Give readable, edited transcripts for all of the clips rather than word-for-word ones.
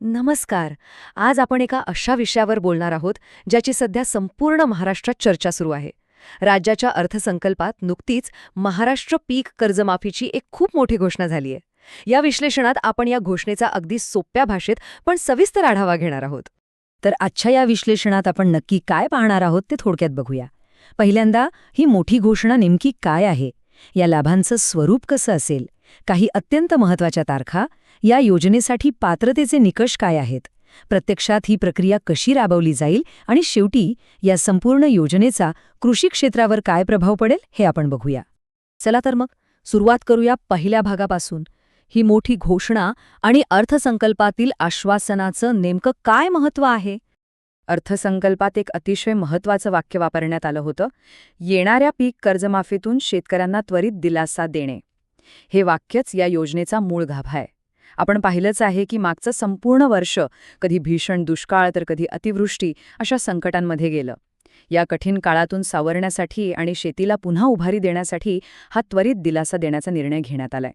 नमस्कार. आज आपण एका अशा विषयावर बोलणार आहोत ज्याची सध्या संपूर्ण महाराष्ट्रात चर्चा सुरू आहे. राज्याच्या अर्थसंकल्पात नुकतीच महाराष्ट्र पीक कर्जमाफीची एक खूप मोठी घोषणा झाली आहे. या विश्लेषणात आपण या घोषणेचा अगदी सोप्या भाषेत पण सविस्तर आढावा घेणार आहोत. तर आजच्या या विश्लेषणात आपण नक्की काय पाहणार आहोत ते थोडक्यात बघूया. पहिल्यांदा ही मोठी घोषणा नेमकी काय आहे, या लाभांचं स्वरूप कसं असेल, काही अत्यंत महत्त्वाच्या तारखा, या योजनेसाठी पात्रतेचे निकष काय आहेत, प्रत्यक्षात ही प्रक्रिया कशी राबवली जाईल आणि शेवटी या संपूर्ण योजनेचा कृषी क्षेत्रावर काय प्रभाव पडेल हे आपण बघूया. चला तर मग सुरुवात करूया पहिल्या भागापासून. ही मोठी घोषणा आणि अर्थसंकल्पातील आश्वासनाचं नेमकं काय महत्त्व आहे? अर्थसंकल्पात एक अतिशय महत्त्वाचं वाक्य वापरण्यात आलं होतं, येणाऱ्या पीक कर्जमाफीतून शेतकऱ्यांना त्वरित दिलासा देणे. हे वाक्यच या योजनेचा मूळ गाभा आहे. आपण पाहिलंच आहे की मागचं संपूर्ण वर्ष कधी भीषण दुष्काळ तर कधी अतिवृष्टी अशा संकटांमध्ये गेलं. या कठीण काळातून सावरण्यासाठी आणि शेतीला पुन्हा उभारी देण्यासाठी हा त्वरित दिलासा देण्याचा निर्णय घेण्यात आलाय.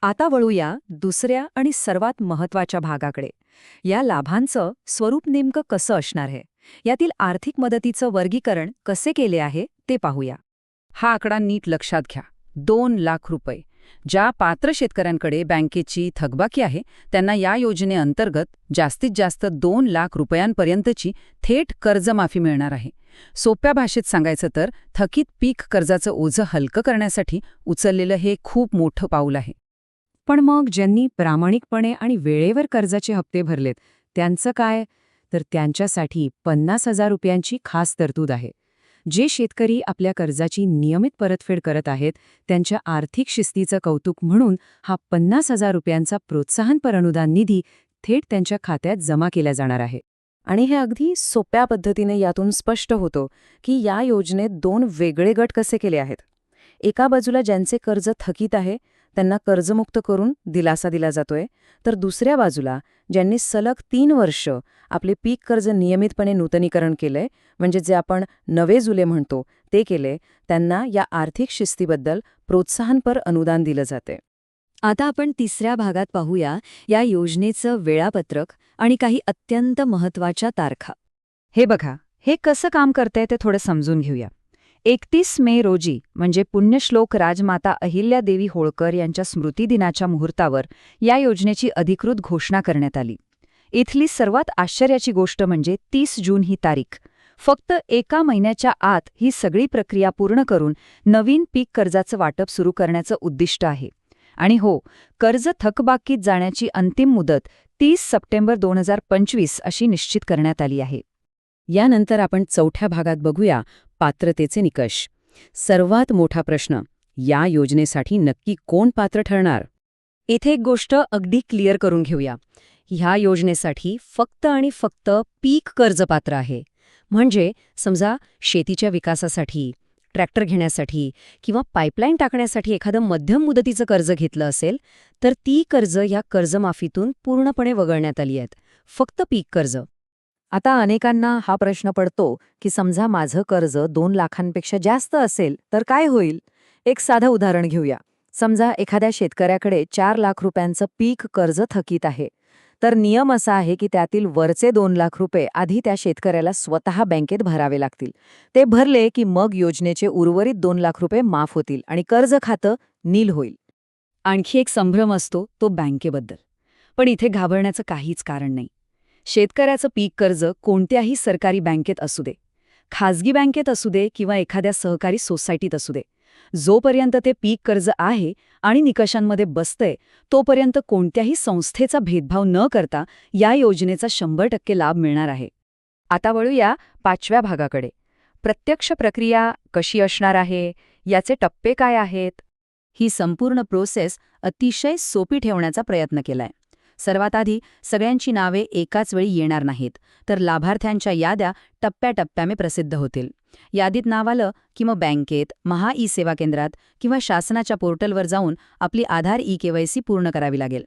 आता वळूया दुसऱ्या आणि सर्वात महत्त्वाच्या भागाकडे. या लाभांचं स्वरूप नेमकं कसं असणार आहे, यातील आर्थिक मदतीचं वर्गीकरण कसे केले आहे ते पाहूया. हा आकडा नीट लक्षात घ्या. 2 लाख रुपये. ज्या पात्र शेतकऱ्यांकडे बँकेची थकबाकी आहे त्यांना या योजनेअंतर्गत जास्तीत जास्त 2 लाख रुपयांपर्यंतची थेट कर्जमाफी मिळणार आहे. सोप्या भाषेत सांगायचं तर थकीत पीक कर्जाचं ओझं हलकं करण्यासाठी उचललेलं हे खूप मोठं पाऊल आहे. पण मग ज्यांनी प्रामाणिकपणे आणि वेळेवर कर्जाचे हप्ते भरलेत त्यांचं काय? तर त्यांच्यासाठी 50,000 रुपयांची खास तरतूद आहे. जे शेतकरी आपल्या कर्जाची नियमित परतफेड करत आहेत त्यांच्या आर्थिक शिस्तीचं कौतुक म्हणून हा 50,000 रुपयांचा प्रोत्साहनपर अनुदान निधी थेट त्यांच्या खात्यात जमा केला जाणार आहे. आणि हे अगदी सोप्या पद्धतीने यातून स्पष्ट होतं की या योजनेत 2 वेगळे गट कसे केले आहेत. एका बाजूला ज्यांचे कर्ज थकीत आहे त्यांना कर्जमुक्त करून दिलासा दिला जातोय, तर दुसऱ्या बाजूला ज्यांनी सलग 3 वर्ष आपले पीक कर्ज नियमितपणे नूतनीकरण केलंय, म्हणजे जे आपण नवे जुले म्हणतो ते केले, त्यांना या आर्थिक शिस्तीबद्दल प्रोत्साहनपर अनुदान दिलं जाते. आता आपण तिसऱ्या भागात पाहूया या योजनेचं वेळापत्रक आणि काही अत्यंत महत्त्वाच्या तारखा. हे बघा, हे कसं काम करतंय ते थोडं समजून घेऊया. 31 मे रोजी म्हणजे पुण्यश्लोक राजमाता अहिल्यादेवी होळकर यांच्या स्मृतिदिनाच्या मुहूर्तावर या योजनेची अधिकृत घोषणा करण्यात आली. इथली सर्वात आश्चर्याची गोष्ट म्हणजे 30 जून ही तारीख. फक्त एका महिन्याच्या आत ही सगळी प्रक्रिया पूर्ण करून नवीन पीक कर्जाचं वाटप सुरू करण्याचं उद्दिष्ट आहे. आणि हो, कर्ज थकबाकीत जाण्याची अंतिम मुदत 30 सप्टेंबर 2025 अशी निश्चित करण्यात आली आहे. यानंतर आपण चौथ्या भागात बघूया पात्रतेचे निकष. सर्वात मोठा प्रश्न, या योजनेसाठी नक्की कोण पात्र ठरणार? इथे एक गोष्ट अगदी क्लिअर करून घेऊया. ह्या योजनेसाठी फक्त आणि फक्त पीक कर्ज पात्र आहे. म्हणजे समजा शेतीच्या विकासासाठी, ट्रॅक्टर घेण्यासाठी किंवा पाईपलाईन टाकण्यासाठी एखादं मध्यम मुदतीचं कर्ज घेतलं असेल तर ती कर्ज या कर्जमाफीतून पूर्णपणे वगळण्यात आली आहेत. फक्त पीक कर्ज. आता अनेकांना हा प्रश्न पडतो की समजा माझं कर्ज 2 लाखांपेक्षा जास्त असेल तर काय होईल? एक साधं उदाहरण घेऊया. समजा एखाद्या शेतकऱ्याकडे 4 लाख रुपयांचं पीक कर्ज थकीत आहे. तर नियम असा आहे की त्यातील वरचे 2 लाख रुपये आधी त्या शेतकऱ्याला स्वतः बँकेत भरावे लागतील. ते भरले की मग योजनेचे उर्वरित 2 लाख रुपये माफ होतील आणि कर्ज खातं नील होईल. आणखी एक संभ्रम असतो तो बँकेबद्दल. पण इथे घाबरण्याचं काहीच कारण नाही. शेतकऱ्याचं पीक कर्ज कोणत्याही सरकारी बँकेत असू दे, खाजगी बँकेत असू दे किंवा एखाद्या सहकारी सोसायटीत असू दे, जोपर्यंत ते पीक कर्ज आहे आणि निकषांमध्ये बसतंय तोपर्यंत कोणत्याही संस्थेचा भेदभाव न करता या योजनेचा 100% लाभ मिळणार आहे. आता वळूया 5व्या भागाकडे. प्रत्यक्ष प्रक्रिया कशी असणार आहे, याचे टप्पे काय आहेत? ही संपूर्ण प्रोसेस अतिशय सोपी ठेवण्याचा प्रयत्न केलाय. सर्वात आधी सगळ्यांची नावे एकाच वेळी येणार नाहीत, तर लाभार्थ्यांच्या याद्या टप्प्याटप्प्याने प्रसिद्ध होतील. यादीत नाव आलं की मग बँकेत, महा ई सेवा केंद्रात किंवा शासनाच्या पोर्टलवर जाऊन आपली आधार ई-केवायसी पूर्ण करावी लागेल.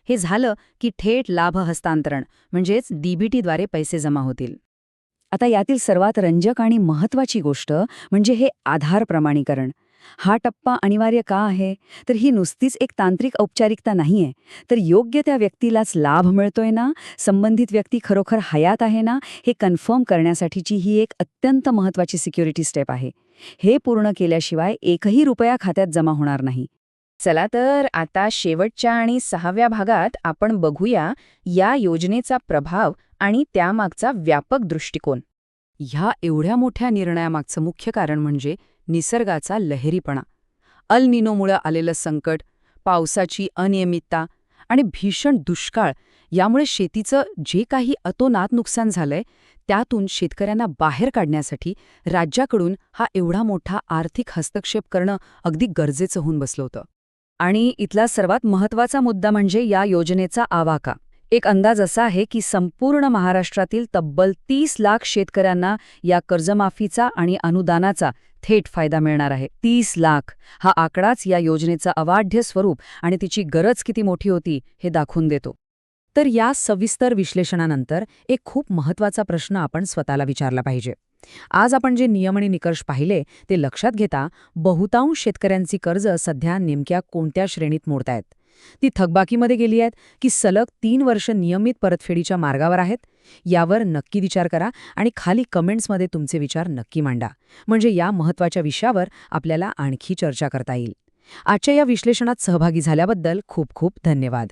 हे झालं की थेट लाभ हस्तांतरण म्हणजेच डीबीटीद्वारे पैसे जमा होतील. आता यातील सर्वात रंजक आणि महत्त्वाची गोष्ट म्हणजे हे आधार प्रमाणीकरण. हा टप्पा अनिवार्य का आहे? तर ही नुसतीच एक तांत्रिक औपचारिकता नाहीये, तर योग्य त्या व्यक्तीलाच लाभ मिळतोय ना, संबंधित व्यक्ती खरोखर हयात आहे ना, हे कन्फर्म करण्यासाठीची ही एक अत्यंत महत्त्वाची सिक्युरिटी स्टेप आहे. हे पूर्ण केल्याशिवाय एकही रुपया खात्यात जमा होणार नाही. चला तर आता शेवटच्या आणि 6व्या भागात आपण बघूया या योजनेचा प्रभाव आणि त्यामागचा व्यापक दृष्टिकोन. ह्या एवढ्या मोठ्या निर्णयामागचं मुख्य कारण म्हणजे निसर्गाचा लहरीपणा. अल निनोमुळे आलेलं संकट, पावसाची अनियमितता आणि भीषण दुष्काळ यामुळे शेतीचं जे काही अतोनात नुकसान झालंय त्यातून शेतकऱ्यांना बाहेर काढण्यासाठी राज्याकडून हा एवढा मोठा आर्थिक हस्तक्षेप करणं अगदी गरजेचं होऊन बसलं होतं. आणि इथला सर्वात महत्त्वाचा मुद्दा म्हणजे या योजनेचा आवाका. एक अंदाज असा आहे की संपूर्ण महाराष्ट्रातील तब्बल 30 लाख शेतकऱ्यांना या कर्जमाफीचा आणि अनुदानाचा थेट फायदा मिळणार आहे. 30 लाख हा आकडाच या योजनेचं अवाढ्य स्वरूप आणि तिची गरज किती मोठी होती हे दाखवून देतो. तर या सविस्तर विश्लेषणानंतर एक खूप महत्त्वाचा प्रश्न आपण स्वतःला विचारला पाहिजे. आज आपण जे नियम आणि निकष पाहिले ते लक्षात घेता बहुतांश शेतकऱ्यांची कर्ज सध्या नेमक्या कोणत्या श्रेणीत मोडतायत? ती थकबाकीमध्ये गेली आहेत की सलग 3 वर्ष नियमित परतफेडीच्या मार्गावर आहेत? यावर नक्की विचार करा आणि खाली कमेंट्समध्ये तुमचे विचार नक्की मांडा. म्हणजे या महत्त्वाच्या विषयावर आपल्याला आणखी चर्चा करता येईल. आजच्या या विश्लेषणात सहभागी झाल्याबद्दल खूप खूप धन्यवाद.